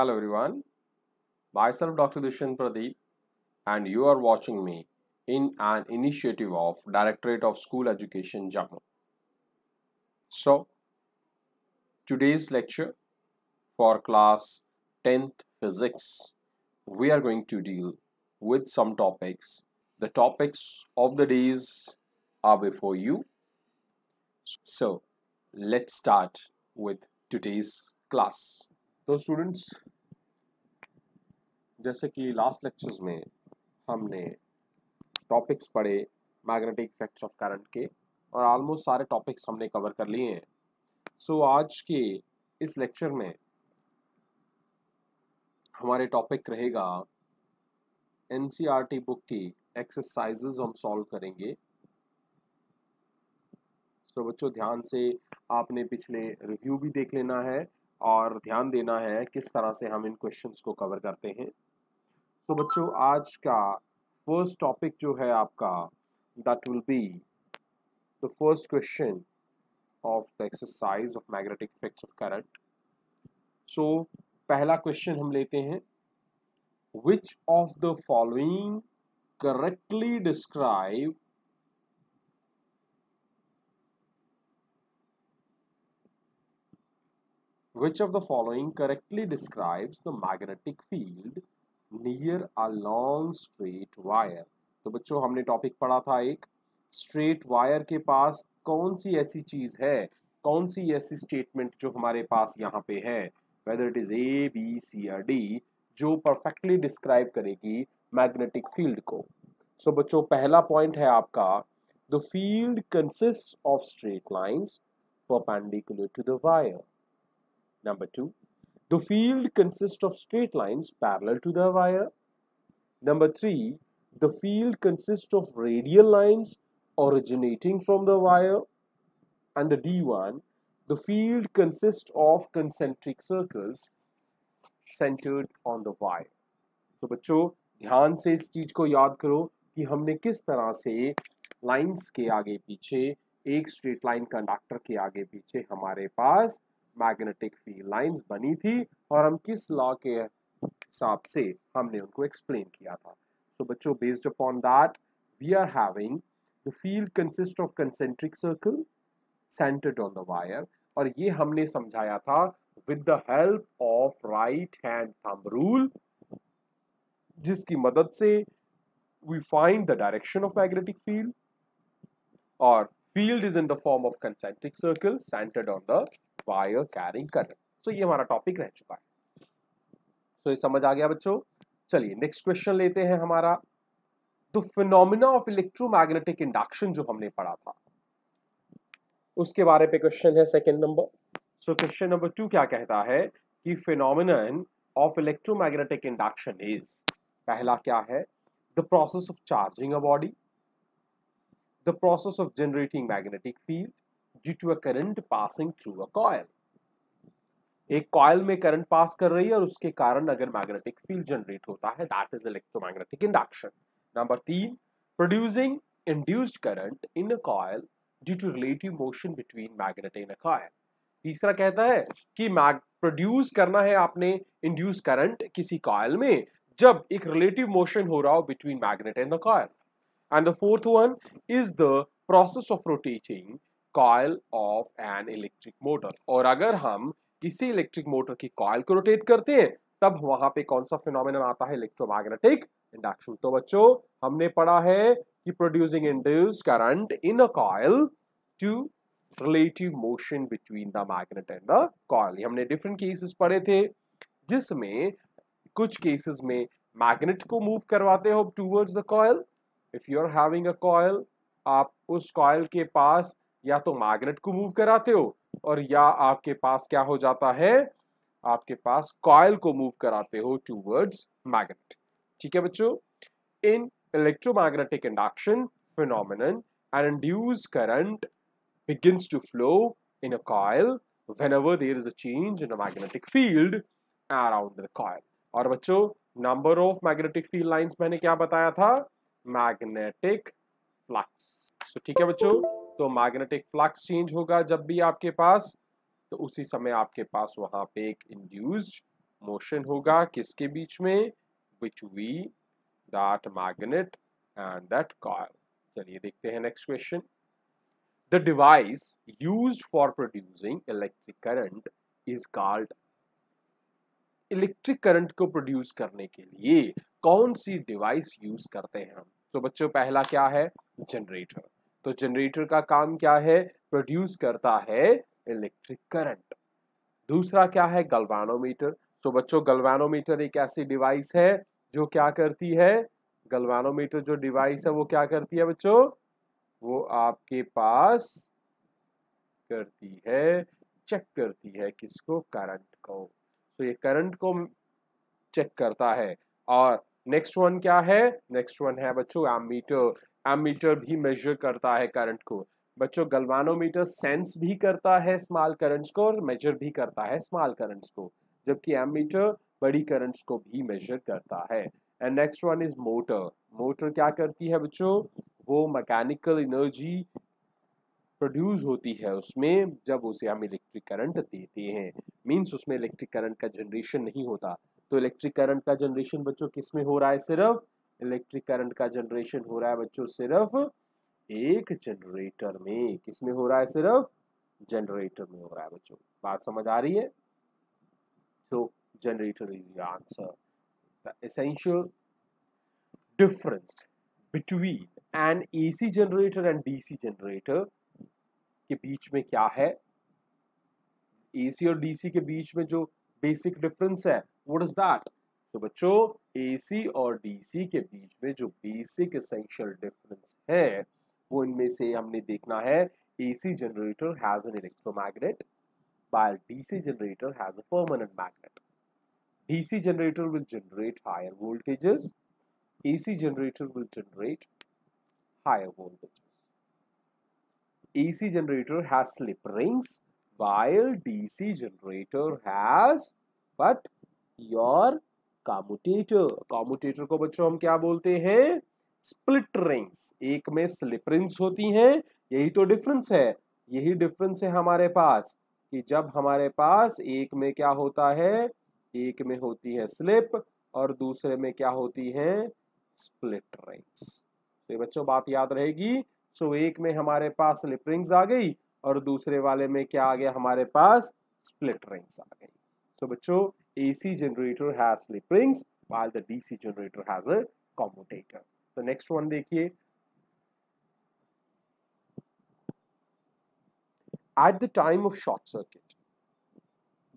Hello everyone, myself Dr. Dushyant Pradeep and you are watching me in an initiative of Directorate of School Education Jammu. So, today's lecture for class 10th physics, we are going to deal with some topics. The topics of the days are before you. So, let's start with today's class. तो students, जैसे कि last lectures में हमने topics पढ़े magnetic effects of current के और almost सारे topics हमने कवर कर लिए हैं। सो आज के इस लेक्चर में हमारे टॉपिक रहेगा एनसीईआरटी बुक की एक्सरसाइजेज हम सॉल्व करेंगे। तो बच्चों ध्यान से आपने पिछले रिव्यू भी देख लेना है और ध्यान देना है किस तरह से हम इन क्वेश्चंस को कवर करते हैं। तो बच्चों आज का फर्स्ट टॉपिक जो है आपका that will be the first question of the exercise of magnetic effects of current. So पहला क्वेश्चन हम लेते हैं, which of the following correctly describe which of the following correctly describes the magnetic field near a long straight wire। तो बच्चों हमने topic पढ़ा था एक स्ट्रेट वायर के पास कौन सी ऐसी चीज है, कौन सी ऐसी स्टेटमेंट जो हमारे पास यहाँ पे है, whether it is A B C या डी, जो परफेक्टली डिस्क्राइब करेगी मैग्नेटिक फील्ड को। सो बच्चों पहला पॉइंट है आपका, the field consist of straight lines perpendicular to the wire. Number 2, the field consists of straight lines parallel to the wire. Number 3, the field consists of radial lines originating from the wire. And the D1, the field consists of concentric circles centered on the wire. तो बच्चों ध्यान से इस चीज को याद करो कि हमने किस तरह से लाइंस के आगे पीछे, एक स्ट्रेट लाइन कंडक्टर के आगे पीछे हमारे पास मैग्नेटिक फील्ड लाइंस बनी थी और हम किस लॉ के हिसाब से हमने उनको एक्सप्लेन किया था। सो बच्चों based upon that we are having the field consist of concentric circle centered on the wire, और ये हमने समझाया था with the help of right hand thumb rule, जिसकी मदद से we find the direction of magnetic field, और field is in the form of concentric circle centered on the wire carrying current. So ये हमारा टॉपिक रह चुका है। तो ये समझ आ गया बच्चों। चलिए नेक्स्ट क्वेश्चन लेते हैं हमारा, the phenomena of electromagnetic induction जो हमने पढ़ा था उसके बारे पे क्वेश्चन है second number. So question number 2 क्या कहता है कि phenomenon of electromagnetic induction is, पहला क्या है, the process of charging a body, the process of generating magnetic field due to a current passing through a coil. एक coil में current pass कर रही है और उसके कारण अगर मैग्नेटिक फील्ड जनरेट होता है, that is electromagnetic induction. Number 3, producing induced current in a coil due to relative motion between magnet in a coil. तीसरा कहता है कि प्रोड्यूस करना है आपने इंड्यूस करंट किसी कॉइल में जब एक रिलेटिव मोशन हो रहा हो between magnet and the coil. And the fourth one is the process of rotating coil of an electric motor, और अगर हम किसी इलेक्ट्रिक मोटर की कॉइल को रोटेट करते हैं तब वहां पे कौन सा फिनोमेनन आता है, इलेक्ट्रोमैग्नेटिक इंडक्शन। तो बच्चों हमने पढ़ा है कि producing induced current in a coil to relative motion between the magnet and the coil. हमने डिफरेंट केसेस पढ़े थे जिसमें कुछ केसेस में मैग्नेट को मूव करवाते हो towards the coil. If you are having a coil, आप उस कॉइल के पास या तो मैग्नेट को मूव कराते हो और या आपके पास क्या हो जाता है, आपके पास कॉइल को मूव कराते हो टूवर्ड्स मैग्नेट। ठीक है बच्चों, in electromagnetic induction phenomenon, an induced current begins to flow in a coil whenever there is a change in a magnetic field around the coil। और बच्चों number of magnetic field lines मैंने क्या बताया था, magnetic flux. तो ठीक है बच्चों, तो मैग्नेटिक फ्लक्स चेंज होगा जब भी आपके पास, तो उसी समय आपके पास वहां पे एक इंड्यूस्ड मोशन होगा किसके बीच में, between that magnet and that coil. चलिए देखते हैं next question. The device used for producing electric current is called. Electric current को प्रोड्यूस करने के लिए कौन सी डिवाइस यूज करते हैं हम? तो बच्चों पहला क्या है, जनरेटर। तो जनरेटर का काम क्या है, प्रोड्यूस करता है इलेक्ट्रिक करंट। दूसरा क्या है, गल्वानोमीटर। तो बच्चों गल्वानोमीटर एक ऐसी डिवाइस है जो क्या करती है, गल्वानोमीटर जो डिवाइस है वो क्या करती है बच्चों, वो आपके पास करती है, चेक करती है किसको, करंट को। तो ये करंट को चेक करता है। और नेक्स्ट वन क्या है, नेक्स्ट वन है बच्चों एमीटर। एमीटर भी मेजर करता है करंट को। बच्चों गल्वानोमीटर सेंस भी करता है स्मॉल करंट्स को और मेजर भी करता है स्मॉल करंट्स को, जबकि एमीटर बड़ी करंट्स को भी मेजर करता है। And next one is motor. Motor क्या करती है बच्चों, वो मैकेनिकल एनर्जी प्रोड्यूस होती है उसमें जब उसे हम इलेक्ट्रिक करंट देते हैं। मींस उसमें इलेक्ट्रिक करंट का जनरेशन नहीं होता। तो इलेक्ट्रिक करंट का जनरेशन बच्चों किस में हो रहा है, सिर्फ इलेक्ट्रिक करंट का जनरेशन हो रहा है बच्चों सिर्फ एक जनरेटर में। किस में हो रहा है, सिर्फ जनरेटर में हो रहा है बच्चों। बात समझ आ रही है? तो generator is the answer. The essential difference between N AC generator and DC generator के बीच में क्या है, एसी और डीसी के बीच में जो बेसिक डिफरेंस है, व्हाट इज दैट? तो बच्चों एसी और डीसी के बीच में जो बेसिक एसेंशियल डिफरेंस है वो इनमें से हमने देखना है, AC generator has an electromagnet while DC generator has a permanent magnet. DC generator will generate higher voltages, AC generator will generate higher voltages. AC generator has slip rings while DC generator has but your commutator. commutator को बच्चों हम क्या बोलते हैं, split rings. एक में slip rings होती हैं, यही तो डिफरेंस है। यही डिफरेंस है हमारे पास कि जब हमारे पास एक में क्या होता है, एक में होती है स्लिप और दूसरे में क्या होती है, स्प्लिट रिंग्स। तो बच्चों बात याद रहेगी। सो एक में हमारे पास स्लिप रिंग्स आ गई और दूसरे वाले में क्या आ गया हमारे पास, स्प्लिट रिंग्स आ गई। सो बच्चों AC generator has slip rings while the DC generator has a commutator. तो नेक्स्ट वन देखिए, at the time of short circuit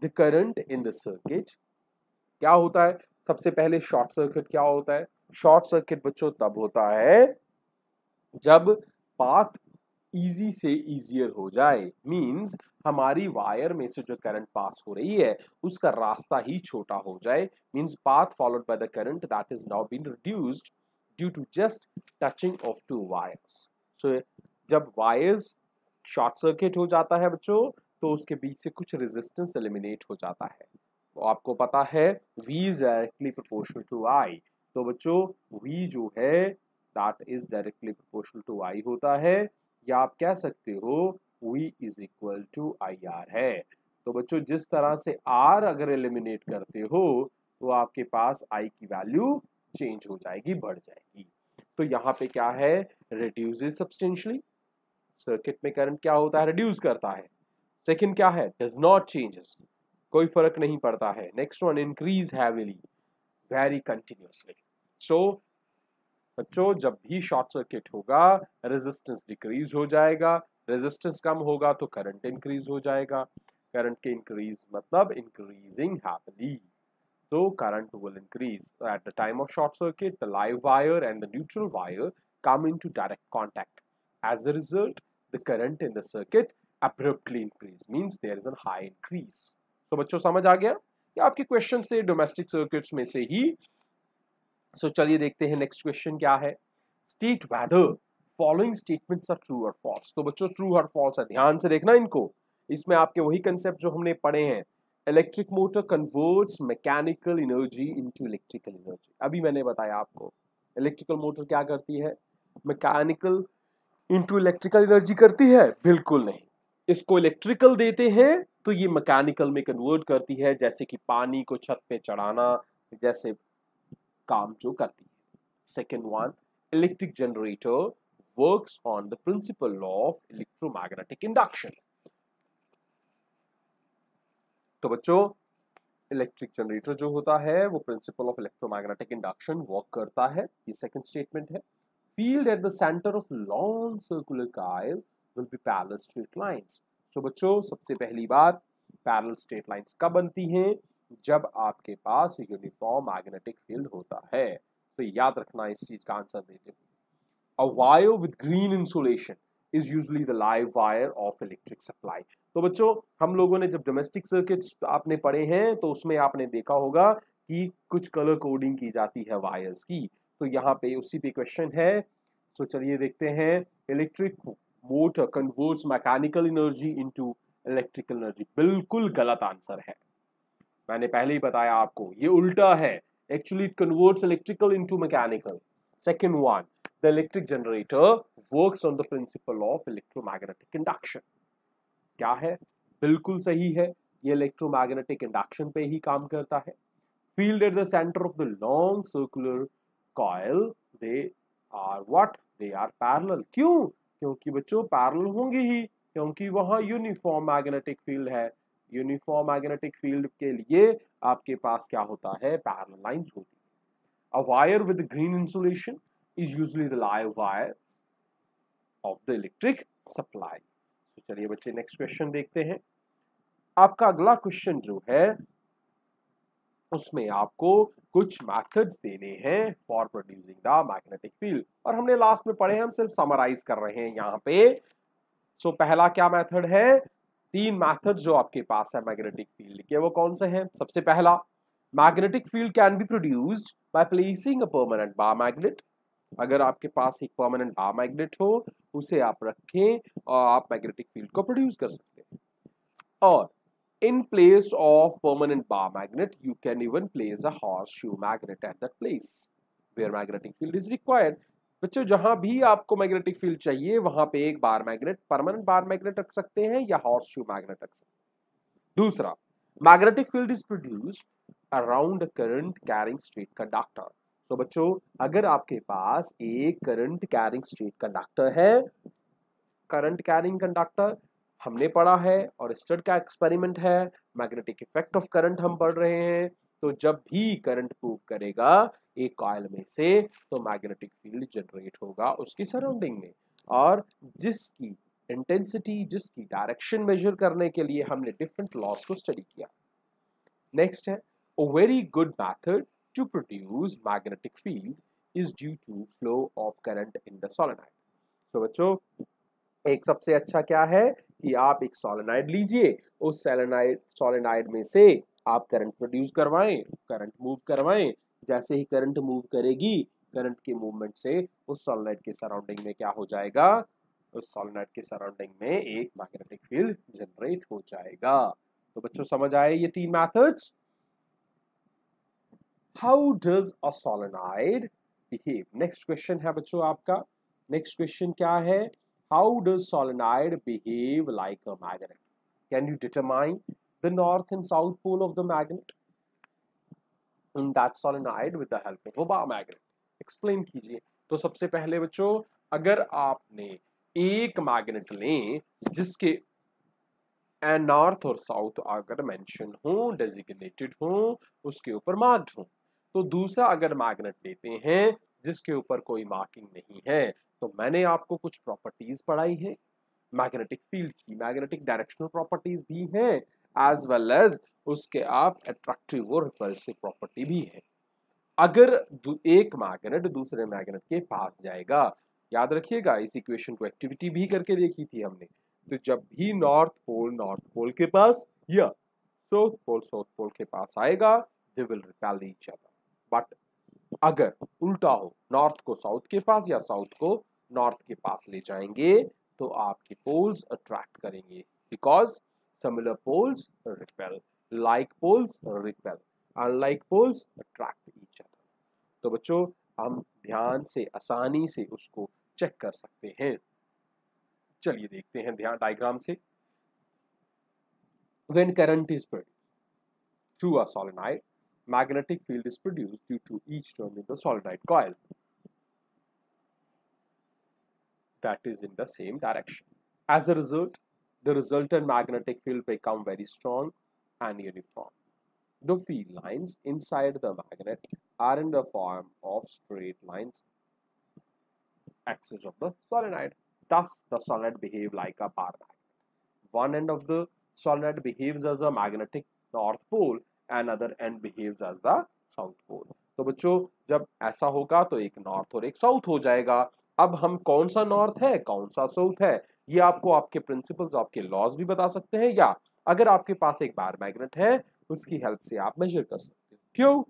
the current in the circuit क्या होता है, सबसे पहले शॉर्ट सर्किट क्या होता है, शॉर्ट सर्किट बच्चों तब होता है जब पाथ इजी से इजियर हो जाए। मींस हमारी वायर में से जो करंट पास हो रही है उसका रास्ता ही छोटा हो जाए। Means path followed by the current that is now been reduced due to just touching of two wires. So जब वायर्स शॉर्ट सर्किट हो जाता है बच्चों तो उसके बीच से कुछ रेजिस्टेंस एलिमिनेट हो जाता है। तो आपको पता है V is directly proportional to I। तो बच्चों V जो है that is directly proportional to I होता है, या आप कह सकते हो V is equal to IR है। तो बच्चों जिस तरह से R अगर एलिमिनेट करते हो तो आपके पास I की वैल्यू चेंज हो जाएगी, बढ़ जाएगी। तो यहाँ पे क्या है, रिड्यूसेस सब्सटेंशियली। सर्किट में करंट क्या होता है, रिड्यूस करता है। सेकंड क्या है, डज नॉट चेंजेस, कोई फर्क नहीं पड़ता है। Next one increase heavily, very continuously. So बच्चों जब भी शॉर्ट सर्किट होगा रेजिस्टेंस डिक्रीज हो जाएगा, रेजिस्टेंस कम होगा तो करंट इंक्रीज हो जाएगा। करंट के इंक्रीज मतलब increasing heavily, so current will increase. So at the time of short circuit, the live wire and the neutral wire come into direct contact. As a result, the current in the circuit abruptly increase, means there is a high increase. So बच्चों समझ आ गया कि आपके question से domestic circuits में से ही। सो चलिए देखते हैं नेक्स्ट क्वेश्चन क्या है, state whether following statements are true और फॉल्स। तो बच्चों ट्रू और फॉल्स है, ध्यान से देखना इनको। इसमें आपके वही कंसेप्ट जो हमने पढ़े हैं, electric motor converts mechanical energy into electrical energy. अभी मैंने बताया आपको इलेक्ट्रिकल मोटर क्या करती है, मैकेनिकल इनटू इलेक्ट्रिकल एनर्जी करती है, बिल्कुल नहीं। इसको इलेक्ट्रिकल देते हैं तो ये मैकेनिकल में कन्वर्ट करती है, जैसे कि पानी को छत पे चढ़ाना जैसे काम जो करती है। Second one, electric generator works on the principle of electromagnetic induction. तो बच्चों इलेक्ट्रिक जनरेटर जो होता है वो principle of electromagnetic induction work करता है, ये सेकंड स्टेटमेंट है। Field at the centre of long circular coil will be parallel straight lines. तो बच्चों सबसे पहली बात, पैरेलल स्ट्रेट लाइंस कब बनती हैं? जब आपके पास यूनिफॉर्म मैग्नेटिक फील्ड होता है। तो याद रखना इस चीज का आंसर देते हैं। A wire with green insulation is usually the live wire of electric supply। तो बच्चों हम लोगों ने जब डोमेस्टिक सर्किट्स आपने पढ़े हैं तो उसमें आपने देखा होगा कि कुछ कलर कोडिंग की जाती है वायर्स की, तो यहाँ पे उसी पे क्वेश्चन है। तो चलिए देखते हैं। Electric motor converts mechanical energy into electrical energy, बिल्कुल गलत आंसर है। मैंने पहले ही बताया आपको ये उल्टा है। Actually it converts electrical into mechanical. Second one, the electric generator works on the principle of electromagnetic induction. क्या है? बिल्कुल सही है, ये इलेक्ट्रोमैग्नेटिक इंडक्शन पे ही काम करता है। Field at the centre of the long circular coil they are what? They are parallel. क्यों? क्योंकि बच्चों पैरेलल होंगे ही, क्योंकि वहां यूनिफॉर्म मैग्नेटिक फील्ड है। यूनिफॉर्म मैग्नेटिक फील्ड के लिए आपके पास क्या होता है? पैरेलल लाइंस होती है। A wire with green insulation is usually the live wire of the electric supply. तो चलिए बच्चे नेक्स्ट क्वेश्चन देखते हैं। आपका अगला क्वेश्चन जो है उसमें आपको कुछ मेथड्स देने हैं for producing the magnetic field, और हमने लास्ट में पढ़े हैं, हम सिर्फ समराइज कर रहे हैं यहाँ पे। सो पहला क्या मेथड है? तीन मेथड जो आपके पास है मैग्नेटिक फील्ड के, वो कौन से हैं? सबसे पहला, magnetic field can be produced by placing a permanent bar magnet. अगर आपके पास एक परमानेंट बार मैग्नेट हो, उसे आप रखें और आप मैग्नेटिक फील्ड को प्रोड्यूस कर सकते हैं। और in place of permanent bar magnet you can even place a horseshoe magnet at that place where magnetic field is required। बच्चों जहां भी आपको मैग्नेटिक फील्ड चाहिए वहां पे एक bar magnet, permanent bar magnet रख सकते हैं या हॉर्सशू मैग्नेट रख सकते हैं। दूसरा, magnetic field is produced around a current carrying straight conductor. तो बच्चों अगर आपके पास एक करंट कैरिंग स्ट्रेट कंडक्टर है, करंट कैरिंग कंडक्टर हमने पढ़ा है और स्टड का एक्सपेरिमेंट है, मैग्नेटिक इफेक्ट ऑफ करंट हम पढ़ रहे हैं। तो जब भी करंट मूव करेगा एक कॉइल में से तो मैग्नेटिक फील्ड जनरेट होगा उसकी सराउंडिंग में, और जिसकी इंटेंसिटी, जिसकी डायरेक्शन मेजर करने के लिए हमने डिफरेंट लॉस को स्टडी किया। नेक्स्ट है, a very good method to produce magnetic field is due to flow of current in the solenoid। तो बच्चों एक सबसे अच्छा क्या है कि आप एक सोलेनॉइड लीजिए, उस सोलेनॉइड में से आप करंट प्रोड्यूस करवाएं, करंट मूव करवाएं। जैसे ही करंट मूव करेगी, करंट के मूवमेंट से उस सोलेनॉइड के सराउंडिंग में क्या हो जाएगा? उस सोलेनॉइड के सराउंडिंग में एक मैग्नेटिक फील्ड जनरेट हो जाएगा। तो बच्चों समझ आए ये तीन methods? How does a solenoid behave? Next question है बच्चों आपका। नेक्स्ट क्वेश्चन क्या है? How does solenoid behave like a magnet? Can you determine the north and south pole of the magnet in that solenoid with the help of a bar magnet? Explain कीजिए। तो सबसे पहले बच्चों अगर आपने एक मैग्नेट लें जिसके नॉर्थ और साउथ अगर मेंशन हो, डेजिग्नेटेड हो, उसके ऊपर मार्क्ड हो, तो दूसरा अगर मैग्नेट लेते हैं जिसके ऊपर कोई मार्किंग नहीं है, तो मैंने आपको कुछ प्रॉपर्टीज पढ़ाई है मैग्नेटिक फील्ड की, मैग्नेटिक डायरेक्शनल प्रॉपर्टीज भी हैं एज वेल एज उसके आप अट्रैक्टिव और रिपल्सिव प्रॉपर्टी भी है। अगर एक मैग्नेट दूसरे मैग्नेट के पास जाएगा, याद रखिएगा इस इक्वेशन को एक्टिविटी भी करके देखी थी हमने, तो जब भी नॉर्थ पोल के पास या साउथ पोल के पास आएगा, they will repel each other. But अगर उल्टा हो, नॉर्थ को साउथ के पास या साउथ को नॉर्थ के पास ले जाएंगे, तो आपके पोल्स अट्रैक्ट करेंगे, because similar poles repel, like poles repel, unlike poles attract each other. तो बच्चों हम ध्यान से आसानी से उसको चेक कर सकते हैं। चलिए देखते हैं ध्यान डायग्राम से। When current is produced through a solenoid, magnetic field is produced due to each turn in the solenoid coil that is in the same direction. As a result, the resultant magnetic field become very strong and uniform. The field lines inside the magnet are in the form of straight lines axis of the solenoid. Thus, the solenoid behave like a bar magnet. One end of the solenoid behaves as a magnetic north pole and other end behaves as the south pole. तो बच्चों जब ऐसा होगा तो एक north और एक south हो जाएगा। अब हम कौन सा नॉर्थ है कौन सा साउथ है ये आपको आपके प्रिंसिपल्स आपके लॉज भी बता सकते हैं, या अगर आपके पास एक बार मैग्नेट है उसकी हेल्प से आप मेजर कर सकते हो। क्यों?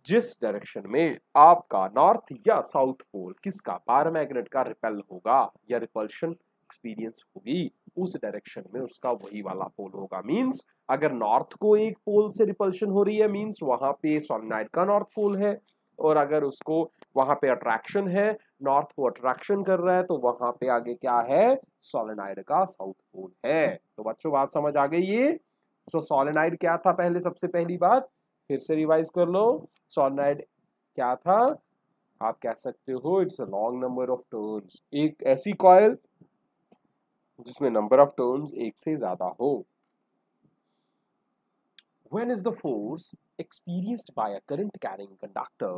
जिस डायरेक्शन में आपका नॉर्थ या साउथ पोल किसका पारामैग्नेट का रिपेल होगा या रिपल्शन एक्सपीरियंस होगी उस डायरेक्शन में उसका वही वाला पोल होगा। मींस अगर नॉर्थ को एक पोल से रिपल्शन हो रही है मींस वहां पे सोलेनोइड का नॉर्थ पोल है, और अगर उसको वहां पे अट्रैक्शन है नॉर्थ को अट्रैक्शन कर रहा है तो वहां पे आगे क्या है सोलेनोइड का साउथ पोल है। तो बच्चों बात समझ आ गई ये। सो सोलेनोइड क्या था पहले सबसे पहली बात फिर से रिवाइज कर लो। सोलेनोइड क्या था आप कह सकते हो it's a long number of turns, एक ऐसी कॉइल जिसमें नंबर ऑफ टर्न्स एक से ज्यादा हो। When is the force experienced by a current carrying conductor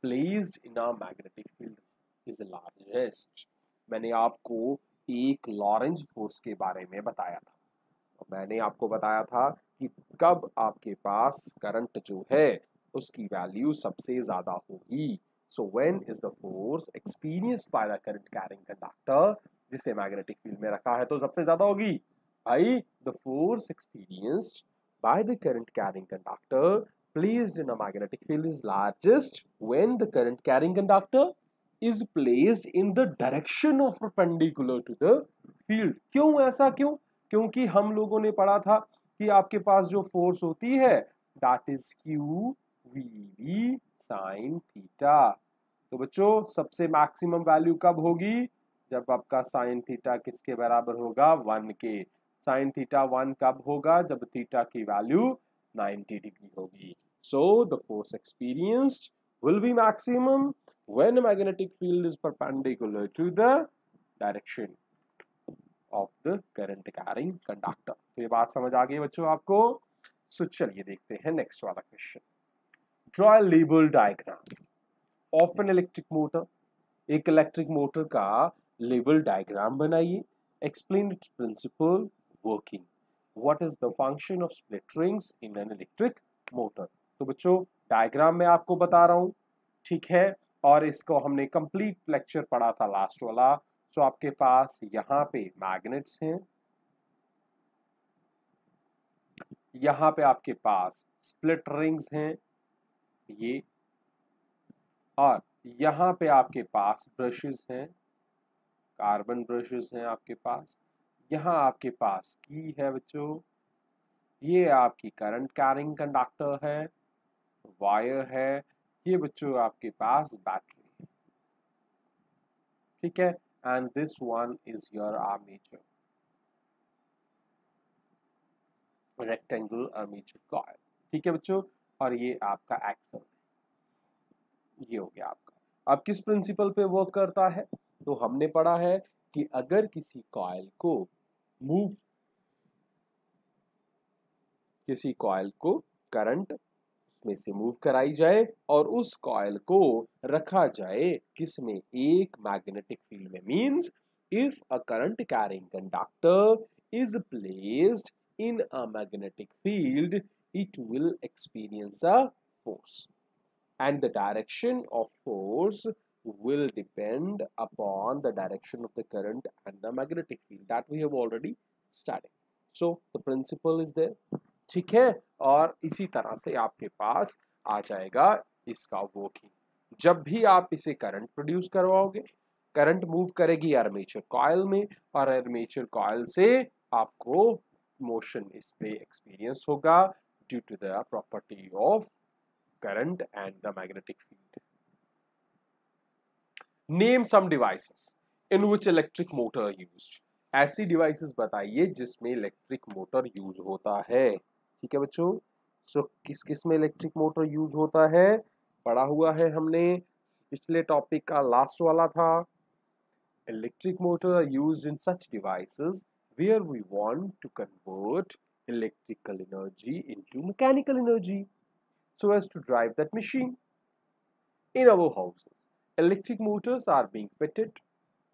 placed in a magnetic field is the largest? मैंने आपको एक लॉरेंज फोर्स के बारे में बताया था। मैंने आपको बताया था कि कब आपके पास करंट जो है उसकी वैल्यू सबसे ज्यादा होगी। So when is the force experienced bye the current carrying conductor जिसे मैग्नेटिक फील्ड में रखा है तो सबसे ज्यादा होगी भाई the force experienced by the current carrying conductor placed in a magnetic field is largest when the current carrying conductor is placed in the direction of perpendicular to the field। क्यों ऐसा क्यों? क्योंकि हम लोगों ने पढ़ा था कि आपके पास जो फोर्स होती है that is Q V V sine theta. तो बच्चों सबसे मैक्सिमम वैल्यू कब होगी जब आपका साइन थीटा किसके बराबर होगा 1 के। साइन थीटा 1 कब होगा जब थीटा की वैल्यू 90 डिग्री होगी। So the force experienced will be maximum when magnetic field is perpendicular to the direction of the current carrying conductor। तो ये बात समझ आ गई बच्चों आपको। सो चलिए देखते हैं नेक्स्ट वाला question. Draw label diagram of an electric motor. एक इलेक्ट्रिक मोटर का लेबल डायग्राम बनाइए। Explain its principle working. What is the function of split rings in an electric motor. तो बच्चों डायग्राम में आपको बता रहा हूं ठीक है, और इसको हमने कंप्लीट लेक्चर पढ़ा था लास्ट वाला। सो आपके पास यहाँ पे मैग्नेट्स हैं, यहाँ पे आपके पास स्प्लिट रिंग्स हैं ये, और यहाँ पे आपके पास ब्रशेस हैं कार्बन ब्रशेस हैं आपके पास। यहाँ आपके पास की है बच्चों, ये आपकी करंट कैरिंग कंडक्टर है, वायर है, ये बच्चों आपके पास बैटरी है ठीक है, and this one is your armature rectangular armature coil ठीक है बच्चों, और ये आपका एक्सल ये हो गया आपका। अब किस प्रिंसिपल पे वर्क करता है तो हमने पढ़ा है कि अगर किसी कॉइल को मूव किसी कॉइल को करंट में से मूव कराई जाए और उस कॉइल को रखा जाए किसमें एक मैग्नेटिक फील्ड में। Means if a current carrying conductor is placed in a magnetic field it will experience a force and the direction of force will depend upon the direction of the current and the magnetic field that we have already studied. So the principle is there ठीक है, और इसी तरह से आपके पास आ जाएगा इसका working. जब भी आप इसे करंट प्रोड्यूस करवाओगे करंट मूव करेगी आर्मेचर कॉइल में, और आर्मेचर कॉइल से आपको मोशन इस पे एक्सपीरियंस होगा due to the property of current and the magnetic field. Name some devices in which electric motor are used. ऐसी डिवाइसेस बताइए जिसमें इलेक्ट्रिक मोटर यूज होता है। ठीक है बच्चों, सो किस किस में इलेक्ट्रिक मोटर यूज होता है पढ़ा हुआ है हमने, पिछले टॉपिक का लास्ट वाला था। Electric motor are used in such devices where we want to convert electrical energy into mechanical energy so as to drive that machine. In our houses, electric motors are being fitted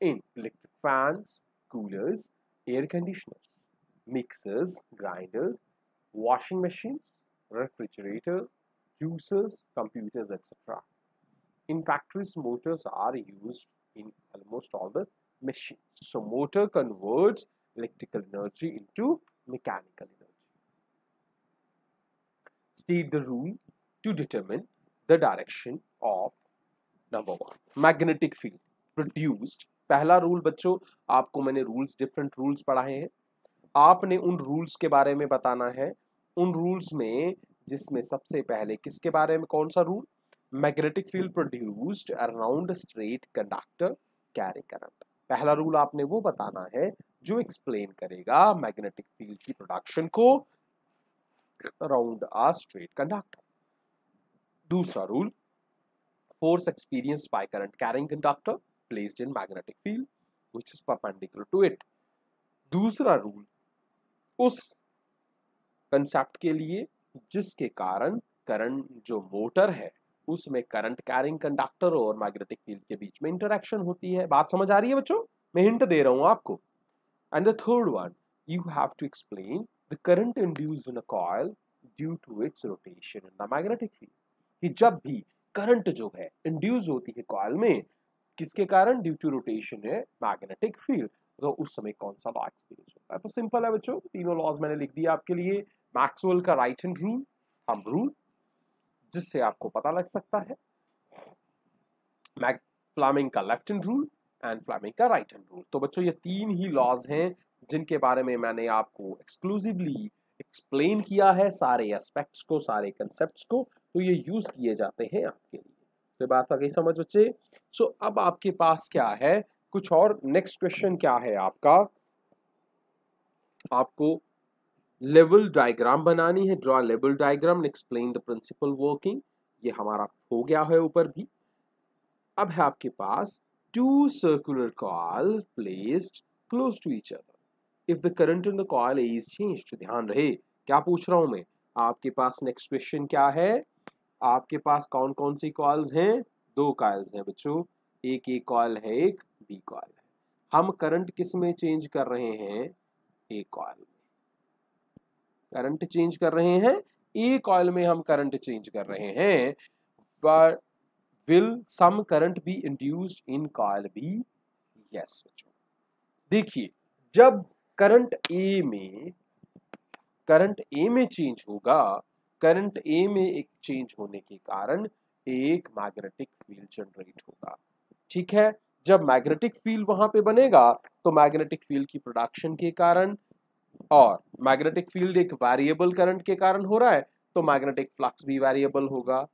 in electric fans, coolers, air conditioners, mixers, grinders, washing machines, refrigerators, juicers, computers, etc. In factories, motors are used in almost all the machines. So, motor converts electrical energy into mechanical energy. State the rule to determine the direction of number 1 magnetic field produced. पहला rule बच्चों, आपको मैंने rules different rules पढ़ाए हैं, आपने उन rules के बारे में बताना है। उन रूल्स में जिसमें सबसे पहले किसके बारे में, कौन सा rule, magnetic field produced around straight conductor carry current. पहला रूल आपने वो बताना है जो एक्सप्लेन करेगा मैग्नेटिक फील्ड की प्रोडक्शन को अराउंड अ स्ट्रेट कंडक्टर। दूसरा rule, force experienced by current carrying conductor placed in magnetic field which is perpendicular to it। दूसरा रूल उस कंसेप्ट के लिए जिसके कारण करंट, जो मोटर है उसमें करंट कैरिंग कंडक्टर और मैग्नेटिक फील्ड के बीच में इंटरेक्शन होती है। बात समझ आ रही है बच्चों, मैं हिंट दे रहा हूं आपको। And the third one, you have to explain the current induced in a coil due to its rotation in the magnetic field. कि जब भी करंट जो है इंड्यूस होती है कॉइल में, किसके कारण, ड्यू टू रोटेशन है मैग्नेटिक फील्ड, तो उस समय कौन सा लॉ एक्सपीरियंस होता है। तो सिंपल है बच्चों, तीनों लॉज मैंने लिख दिया आपके लिए। मैक्सवेल का right hand rule, thumb rule, जिससे आपको पता लग सकता है, फ्लेमिंग का left hand rule and Fleming का राइट हैंड रूल। तो बच्चों ये तीन ही लॉज हैं जिनके बारे में मैंने आपको एक्सक्लूसिवली एक्सप्लेन किया है, सारे एस्पेक्ट्स को, सारे कंसेप्ट्स को, तो ये यूज किए जाते हैं आपके लिए। तो बात आ गई समझ बच्चे। सो अब आपके पास क्या है, कुछ और नेक्स्ट क्वेश्चन क्या है आपका, आपको लेवल डायग्राम बनानी है, ड्रॉ लेवल diagram and explain the principle working. ये हमारा हो गया है ऊपर भी। अब है आपके पास two circular coil placed close to each other if the current in the coil is changed. ध्यान रहे क्या पूछ रहा हूं मैं, आपके पास नेक्स्ट क्वेश्चन क्या है, आपके पास कौन कौन सी कॉइल्स हैं, दो कॉइल्स हैं बच्चों, एक ए कॉइल है, एक बी कॉइल है। हम करंट किस में चेंज कर रहे हैं, ए कॉइल में करंट चेंज कर रहे हैं, ए कॉइल में हम करंट चेंज कर रहे हैं। But will some current be induced in coil B, yes बच्चों। देखिए जब करंट ए में चेंज होगा, करंट ए में एक चेंज होने के कारण एक मैग्नेटिक फील्ड जनरेट होगा। ठीक है, जब मैग्नेटिक फील्ड वहां पे बनेगा तो मैग्नेटिक फील्ड की प्रोडक्शन के कारण, और मैग्नेटिक फील्ड एक वेरिएबल करंट के कारण हो रहा है तो मैग्नेटिक फ्लक्स भी वेरिएबल होगा,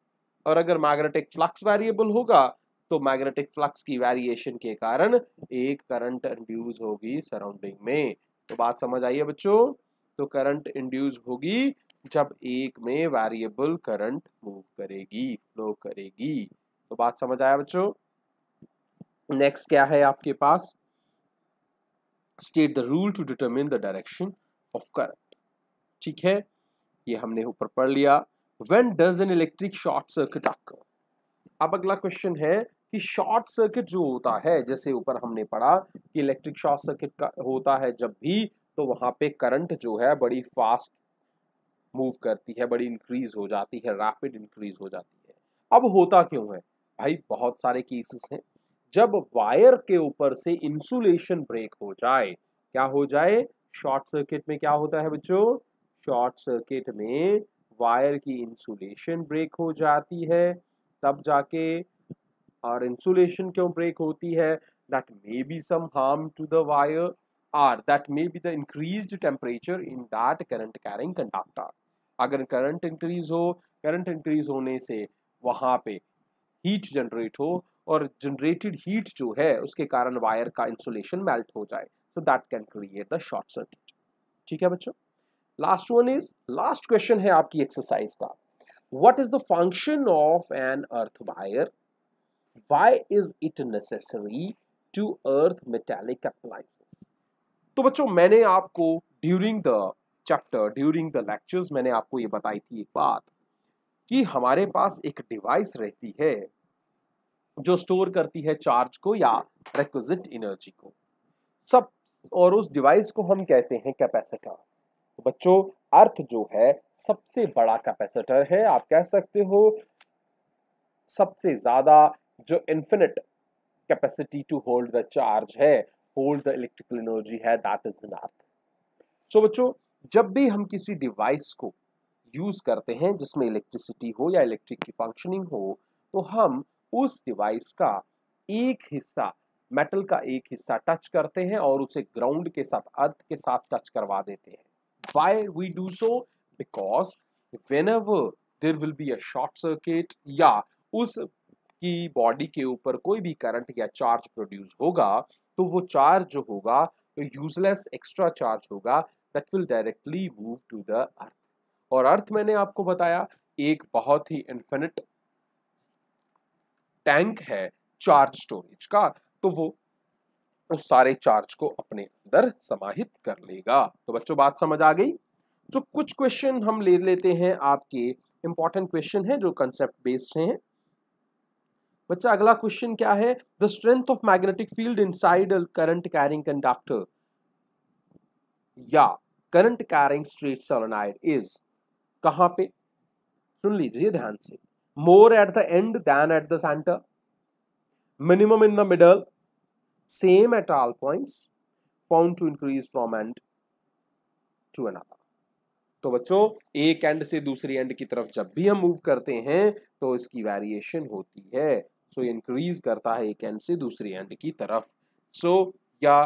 और अगर मैग्नेटिक फ्लक्स वेरिएबल होगा तो मैग्नेटिक फ्लक्स की वेरिएशन के कारण एक करंट इंड्यूस होगी सराउंडिंग में। तो बात समझ आई है बच्चों, तो करंट इंड्यूस होगी जब एक में वेरिएबल करंट मूव करेगी, फ्लो करेगी। तो बात समझ आया बच्चों। नेक्स्ट क्या है आपके पास, state the rule to determine the direction of current. ठीक है, ये हमने ऊपर पढ़ लिया। When does an electric short circuit occur. अब अगला क्वेश्चन है कि शॉर्ट सर्किट जो होता है, जैसे ऊपर हमने पढ़ा कि इलेक्ट्रिक शॉर्ट सर्किट का होता है जब भी, तो वहां पे करंट जो है बड़ी फास्ट मूव करती है, बड़ी इंक्रीज हो जाती है, रैपिड इंक्रीज हो जाती है। अब होता क्यों है भाई, बहुत सारे केसेस हैं। जब वायर के ऊपर से इंसुलेशन ब्रेक हो जाए, क्या हो जाए, शॉर्ट सर्किट में क्या होता है बच्चों, शॉर्ट सर्किट में वायर की इंसुलेशन ब्रेक हो जाती है, तब जाके, और इंसुलेशन क्यों ब्रेक होती है, that may be some harm to the wire, or that may be the increased temperature in that current carrying conductor। अगर करंट इंक्रीज हो, करंट इंक्रीज होने से वहां पे हीट जनरेट हो, और जनरेटेड हीट जो है उसके कारण वायर का इंसुलेशन मेल्ट हो जाए। so that can create the short circuit. ठीक है बच्चों, last one is, last question है आपकी एक्सरसाइज का, what is the function of an earth wire, why is it necessary to earth metallic appliances. तो बच्चों मैंने आपको during the chapter, during the lectures मैंने आपको ये बताई थी एक बात कि हमारे पास एक डिवाइस रहती है जो स्टोर करती है चार्ज को या रिक्विजिट एनर्जी को सब, और उस डिवाइस को हम कहते हैं कैपेसिटर। तो बच्चों अर्थ जो है सबसे बड़ा कैपेसिटर है, आप कह सकते हो सबसे ज्यादा जो infinite capacity to hold the charge है, होल्ड द इलेक्ट्रिकल एनर्जी है, that is an earth. So बच्चों जब भी हम किसी डिवाइस को यूज करते हैं जिसमें इलेक्ट्रिसिटी हो या इलेक्ट्रिक की फंक्शनिंग हो, तो हम उस डिवाइस का एक हिस्सा, मेटल का एक हिस्सा टच करते हैं और उसे ग्राउंड के साथ, अर्थ के साथ टच करवा देते हैं। Why we do so? Because whenever there will be a short circuit या उस की बॉडी के ऊपर कोई भी करंट या चार्ज प्रोड्यूस होगा, तो वो चार्ज जो होगा तो यूजलेस एक्स्ट्रा चार्ज होगा, that will directly move to the earth. और अर्थ मैंने आपको बताया एक बहुत ही इन्फिनिट टैंक है चार्ज स्टोरेज का, तो वो उस सारे चार्ज को अपने अंदर समाहित कर लेगा। तो बच्चों बात समझ आ गई। तो कुछ क्वेश्चन हम ले लेते हैं, आपके इंपॉर्टेंट क्वेश्चन है जो कंसेप्ट बेस्ड हैं। बच्चा अगला क्वेश्चन क्या है, the strength of magnetic field inside a current carrying conductor या current carrying straight solenoid is, कहां पे, सुन लीजिए ध्यान से, more at the end than at the centre, minimum in the middle, same at all points, found to increase from end to another। तो बच्चों एक एंड से दूसरी एंड की तरफ जब भी हम मूव करते हैं तो इसकी वेरिएशन होती है, सो इंक्रीज करता है एक एंड से दूसरी एंड की तरफ। सो या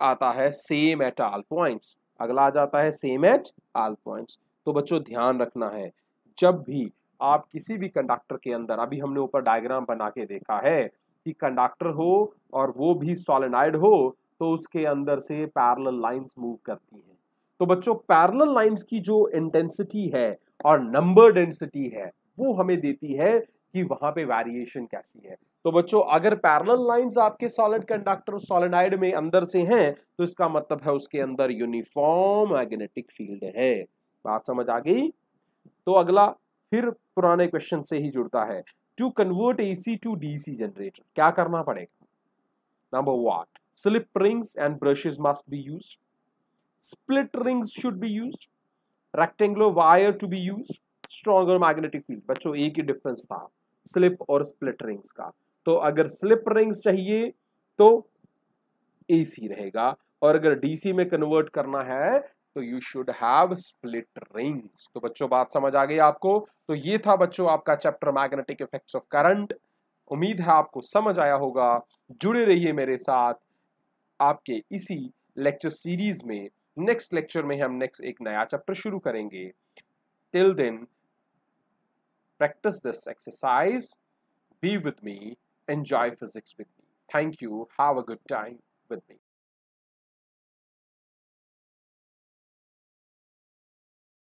आता है सेम एट ऑल पॉइंट्स, अगला आ जाता है सेम एट ऑल पॉइंट्स। तो बच्चों ध्यान रखना है, जब भी आप किसी भी कंडक्टर के अंदर, अभी हमने ऊपर डायग्राम बना के देखा है कि कंडक्टर हो और वो भी सॉलिनॉइड हो, तो उसके अंदर से पैरेलल लाइंस मूव करती हैं। तो बच्चों पैरेलल लाइंस की जो इंटेंसिटी है और नंबर डेंसिटी है वो हमें देती है कि वहां पे वेरिएशन कैसी है। तो बच्चों अगर पैरेलल लाइंस आपके सॉलिड कंडक्टर सॉलिनॉइड में अंदर से हैं, तो इसका मतलब है उसके अंदर यूनिफॉर्म मैग्नेटिक फील्ड है। बात समझ आ गई। तो अगला फिर पुराने क्वेश्चन से ही जुड़ता है, to convert AC to DC generator क्या करना पड़ेगा। Number what, slip rings and brushes must be used, split rings should be used, rectangular wire to be used, stronger magnetic field। बच्चों एक ही डिफरेंस था स्लिप और स्प्लिट रिंग्स का। तो अगर स्लिप रिंग्स चाहिए तो एसी रहेगा, और अगर डीसी में कन्वर्ट करना है तो you should have split rings. तो बच्चों बात समझ आ गई आपको। तो ये था बच्चों आपका chapter magnetic effects of current. उम्मीद है आपको समझ आया होगा। जुड़े रहिए मेरे साथ आपके इसी लेक्चर सीरीज में। नेक्स्ट लेक्चर में हम नेक्स्ट एक नया चैप्टर शुरू करेंगे। Till then practice this exercise, be with me, enjoy physics with me. Thank you, have a good time with me.